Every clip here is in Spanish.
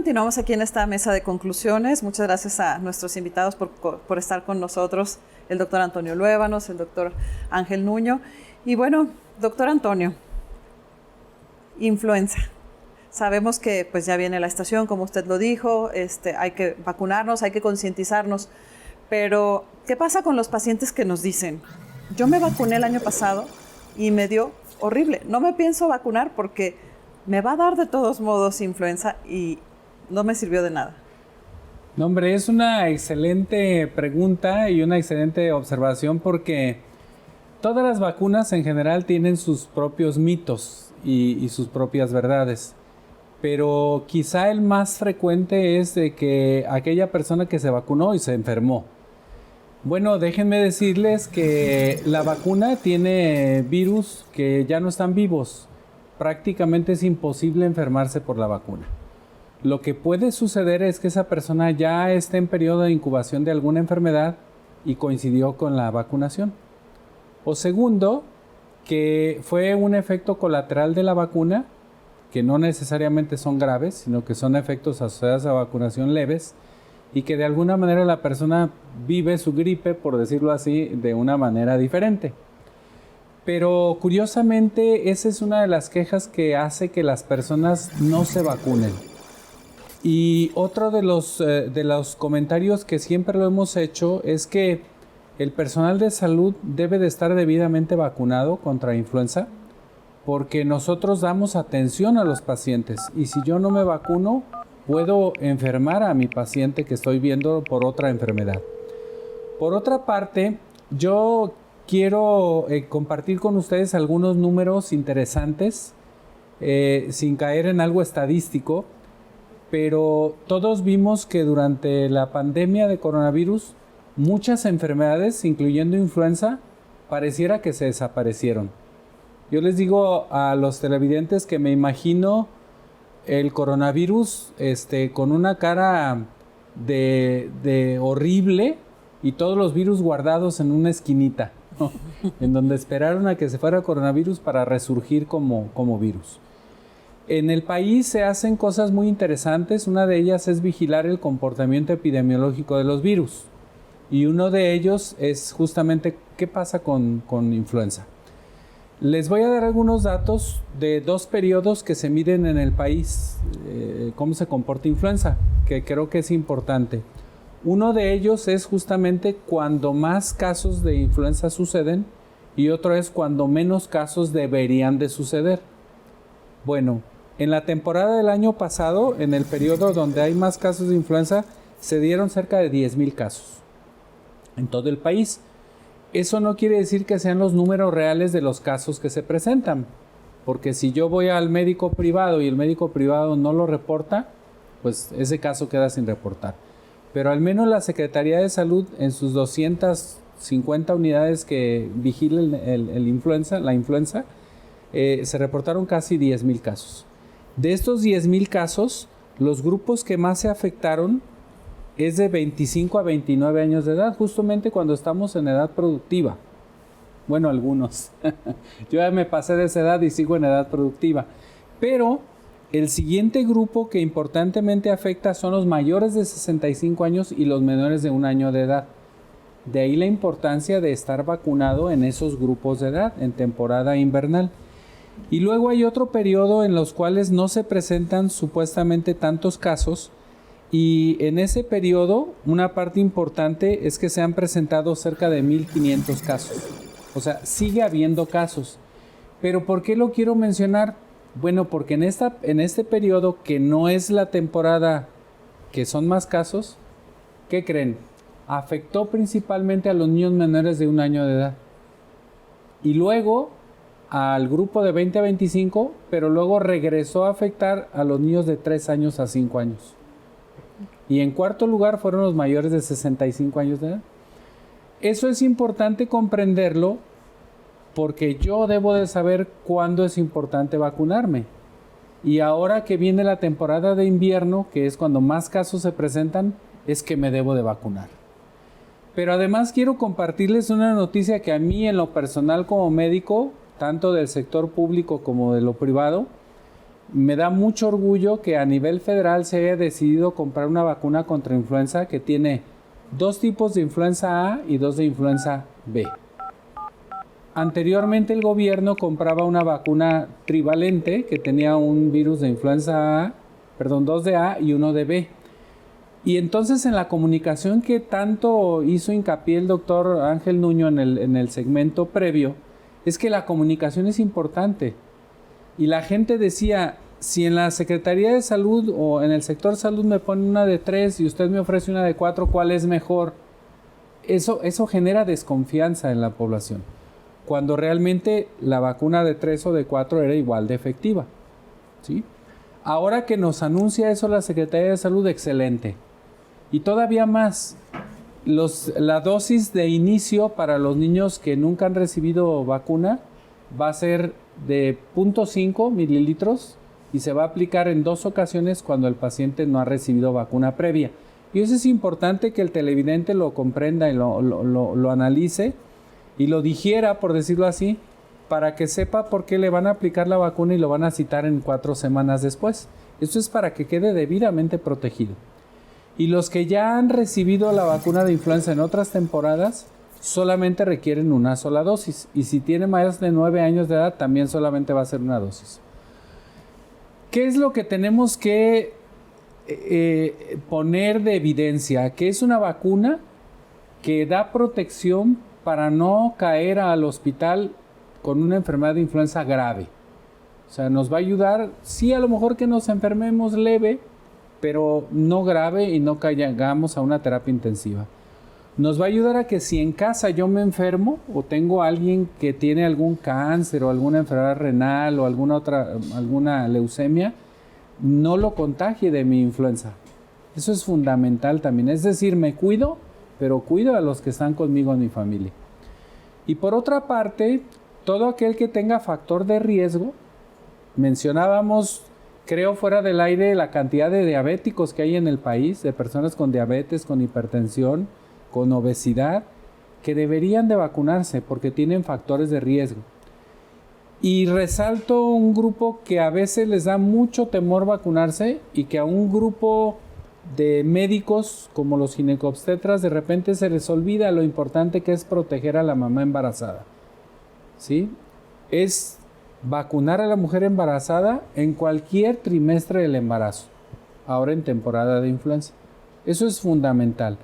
continuamos aquí en esta mesa de conclusiones. Muchas gracias a nuestros invitados por estar con nosotros, el doctor Antonio Luébanos, el doctor Ángel Nuño. Y bueno, doctor Antonio, influenza. Sabemos que pues ya viene la estación, como usted lo dijo, hay que vacunarnos, hay que concientizarnos, pero ¿qué pasa con los pacientes que nos dicen, yo me vacuné el año pasado y me dio horrible, no me pienso vacunar porque me va a dar de todos modos influenza y no me sirvió de nada? No, hombre, es una excelente pregunta y una excelente observación porque todas las vacunas en general tienen sus propios mitos y sus propias verdades. Pero quizá el más frecuente es de que aquella persona que se vacunó y se enfermó. Bueno, déjenme decirles que la vacuna tiene virus que ya no están vivos. Prácticamente es imposible enfermarse por la vacuna. Lo que puede suceder es que esa persona ya esté en periodo de incubación de alguna enfermedad y coincidió con la vacunación. O segundo, que fue un efecto colateral de la vacuna, que no necesariamente son graves, sino que son efectos asociados a vacunación leves y que de alguna manera la persona vive su gripe, por decirlo así, de una manera diferente. Pero curiosamente esa es una de las quejas que hace que las personas no se vacunen. Y otro de los comentarios que siempre lo hemos hecho es que el personal de salud debe de estar debidamente vacunado contra influenza, porque nosotros damos atención a los pacientes y si yo no me vacuno, puedo enfermar a mi paciente que estoy viendo por otra enfermedad. Por otra parte, yo quiero compartir con ustedes algunos números interesantes, sin caer en algo estadístico, pero todos vimos que durante la pandemia de coronavirus, muchas enfermedades, incluyendo influenza, pareciera que se desaparecieron. Yo les digo a los televidentes que me imagino el coronavirus con una cara de horrible y todos los virus guardados en una esquinita, ¿no? En donde esperaron a que se fuera el coronavirus para resurgir como virus. En el país se hacen cosas muy interesantes. Una de ellas es vigilar el comportamiento epidemiológico de los virus. Y uno de ellos es justamente qué pasa con influenza. Les voy a dar algunos datos de 2 periodos que se miden en el país, cómo se comporta influenza, que creo que es importante. Uno de ellos es justamente cuando más casos de influenza suceden y otro es cuando menos casos deberían de suceder. Bueno, en la temporada del año pasado, en el periodo donde hay más casos de influenza, se dieron cerca de 10,000 casos en todo el país. Eso no quiere decir que sean los números reales de los casos que se presentan, porque si yo voy al médico privado y el médico privado no lo reporta, pues ese caso queda sin reportar. Pero al menos la Secretaría de Salud en sus 250 unidades que vigilan la influenza, se reportaron casi 10,000 casos. De estos 10,000 casos, los grupos que más se afectaron es de 25 a 29 años de edad, justamente cuando estamos en edad productiva. Bueno, algunos. Yo ya me pasé de esa edad y sigo en edad productiva. Pero el siguiente grupo que importantemente afecta son los mayores de 65 años y los menores de 1 año de edad. De ahí la importancia de estar vacunado en esos grupos de edad, en temporada invernal. Y luego hay otro periodo en los cuales no se presentan supuestamente tantos casos, y en ese periodo una parte importante es que se han presentado cerca de 1,500 casos. O sea, sigue habiendo casos. Pero ¿por qué lo quiero mencionar? Bueno, porque en este periodo que no es la temporada que son más casos, ¿qué creen? Afectó principalmente a los niños menores de 1 año de edad. Y luego al grupo de 20 a 25, pero luego regresó a afectar a los niños de 3 años a 5 años. Y en cuarto lugar fueron los mayores de 65 años de edad. Eso es importante comprenderlo porque yo debo de saber cuándo es importante vacunarme. Y ahora que viene la temporada de invierno, que es cuando más casos se presentan, es que me debo de vacunar. Pero además quiero compartirles una noticia que a mí en lo personal como médico, tanto del sector público como de lo privado, me da mucho orgullo que a nivel federal se haya decidido comprar una vacuna contra influenza que tiene 2 tipos de influenza A y 2 de influenza B. Anteriormente el gobierno compraba una vacuna trivalente que tenía un virus de influenza A, 2 de A y 1 de B. Y entonces en la comunicación que tanto hizo hincapié el doctor Ángel Nuño en el segmento previo, es que la comunicación es importante. Y la gente decía, si en la Secretaría de Salud o en el sector salud me ponen una de 3 y usted me ofrece una de 4, ¿cuál es mejor? Eso genera desconfianza en la población, cuando realmente la vacuna de 3 o de 4 era igual de efectiva, ¿sí? Ahora que nos anuncia eso la Secretaría de Salud, excelente. Y todavía más, la dosis de inicio para los niños que nunca han recibido vacuna va a ser de 0.5 mililitros y se va a aplicar en 2 ocasiones cuando el paciente no ha recibido vacuna previa. Y eso es importante que el televidente lo comprenda y lo analice y lo digiera, por decirlo así, para que sepa por qué le van a aplicar la vacuna y lo van a citar en 4 semanas después. Esto es para que quede debidamente protegido. Y los que ya han recibido la vacuna de influenza en otras temporadas solamente requieren una sola dosis. Y si tiene más de 9 años de edad, también solamente va a ser una dosis. ¿Qué es lo que tenemos que poner de evidencia? Que es una vacuna que da protección para no caer al hospital con una enfermedad de influenza grave. O sea, nos va a ayudar, sí, a lo mejor que nos enfermemos leve, pero no grave y no caigamos a una terapia intensiva. Nos va a ayudar a que si en casa yo me enfermo o tengo a alguien que tiene algún cáncer o alguna enfermedad renal o alguna leucemia, no lo contagie de mi influenza. Eso es fundamental también. Es decir, me cuido, pero cuido a los que están conmigo en mi familia. Y por otra parte, todo aquel que tenga factor de riesgo, mencionábamos, creo fuera del aire, la cantidad de diabéticos que hay en el país, de personas con diabetes, con hipertensión, con obesidad, que deberían de vacunarse porque tienen factores de riesgo. Y resalto un grupo que a veces les da mucho temor vacunarse y que a un grupo de médicos como los ginecobstetras de repente se les olvida lo importante que es proteger a la mamá embarazada, ¿sí? Es vacunar a la mujer embarazada en cualquier trimestre del embarazo, ahora en temporada de influenza. Eso es fundamental.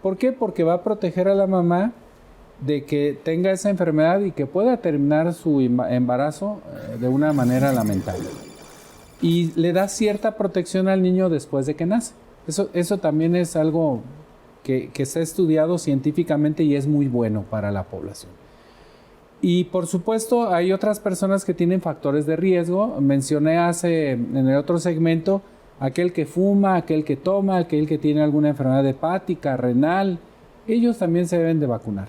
¿Por qué? Porque va a proteger a la mamá de que tenga esa enfermedad y que pueda terminar su embarazo de una manera lamentable. Y le da cierta protección al niño después de que nace. Eso también es algo que está estudiado científicamente y es muy bueno para la población. Y por supuesto hay otras personas que tienen factores de riesgo. Mencioné en el otro segmento aquel que fuma, aquel que toma, aquel que tiene alguna enfermedad hepática, renal. Ellos también se deben de vacunar.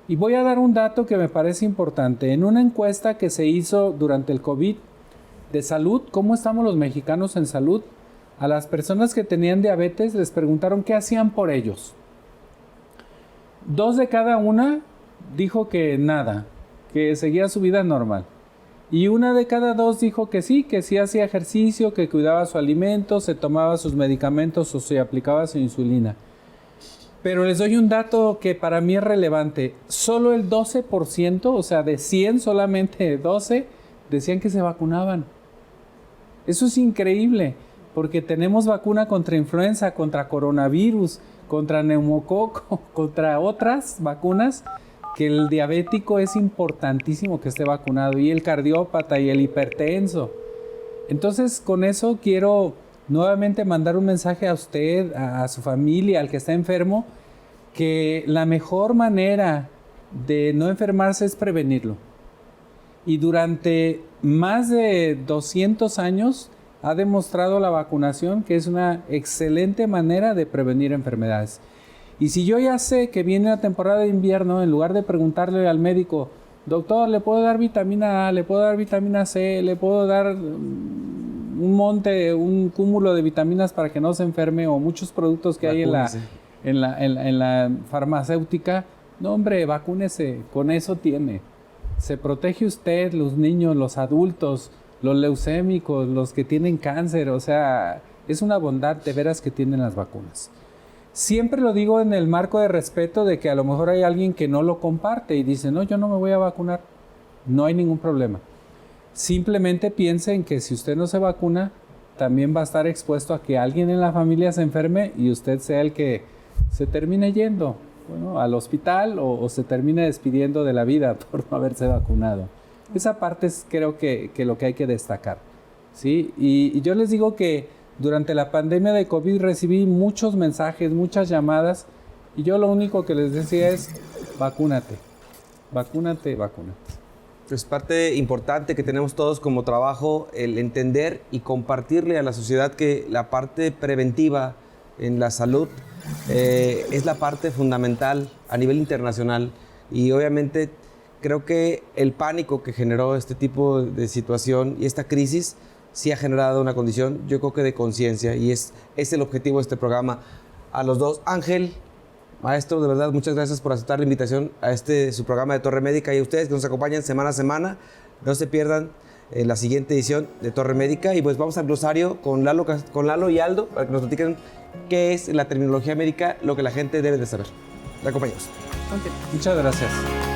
Y voy a dar un dato que me parece importante. En una encuesta que se hizo durante el COVID de salud, ¿cómo estamos los mexicanos en salud? A las personas que tenían diabetes les preguntaron qué hacían por ellos. 2 de cada una dijo que nada, que seguía su vida normal. Y 1 de cada 2 dijo que sí hacía ejercicio, que cuidaba su alimento, se tomaba sus medicamentos o se aplicaba su insulina. Pero les doy un dato que para mí es relevante. Solo el 12%, o sea, de 100 solamente 12 decían que se vacunaban. Eso es increíble, porque tenemos vacuna contra influenza, contra coronavirus, contra neumococo, contra otras vacunas, que el diabético es importantísimo que esté vacunado, y el cardiópata y el hipertenso. Entonces, con eso quiero nuevamente mandar un mensaje a usted, a su familia, al que está enfermo, que la mejor manera de no enfermarse es prevenirlo. Y durante más de 200 años ha demostrado la vacunación que es una excelente manera de prevenir enfermedades. Y si yo ya sé que viene la temporada de invierno, en lugar de preguntarle al médico, doctor, ¿le puedo dar vitamina A, le puedo dar vitamina C, le puedo dar un cúmulo de vitaminas para que no se enferme, o muchos productos que hay en la farmacéutica? No, hombre, vacúnese, con eso tiene. Se protege usted, los niños, los adultos, los leucémicos, los que tienen cáncer, o sea, es una bondad de veras que tienen las vacunas. Siempre lo digo en el marco de respeto de que a lo mejor hay alguien que no lo comparte y dice, no, yo no me voy a vacunar. No hay ningún problema. Simplemente piensen que si usted no se vacuna, también va a estar expuesto a que alguien en la familia se enferme y usted sea el que se termine yendo, bueno, al hospital o se termine despidiendo de la vida por no haberse vacunado. Esa parte es creo que lo que hay que destacar, ¿sí? Y yo les digo que durante la pandemia de COVID recibí muchos mensajes, muchas llamadas y yo lo único que les decía es vacúnate, vacúnate, vacúnate. Es parte importante que tenemos todos como trabajo el entender y compartirle a la sociedad que la parte preventiva en la salud es la parte fundamental a nivel internacional y obviamente creo que el pánico que generó este tipo de situación y esta crisis sí ha generado una condición, yo creo que de conciencia y es el objetivo de este programa. A los dos, Ángel, maestro, de verdad, muchas gracias por aceptar la invitación a su programa de Torre Médica y a ustedes que nos acompañan semana a semana. No se pierdan la siguiente edición de Torre Médica y pues vamos al glosario con Lalo y Aldo para que nos platiquen qué es la terminología médica, lo que la gente debe de saber. Te acompañamos. Okay. Muchas gracias.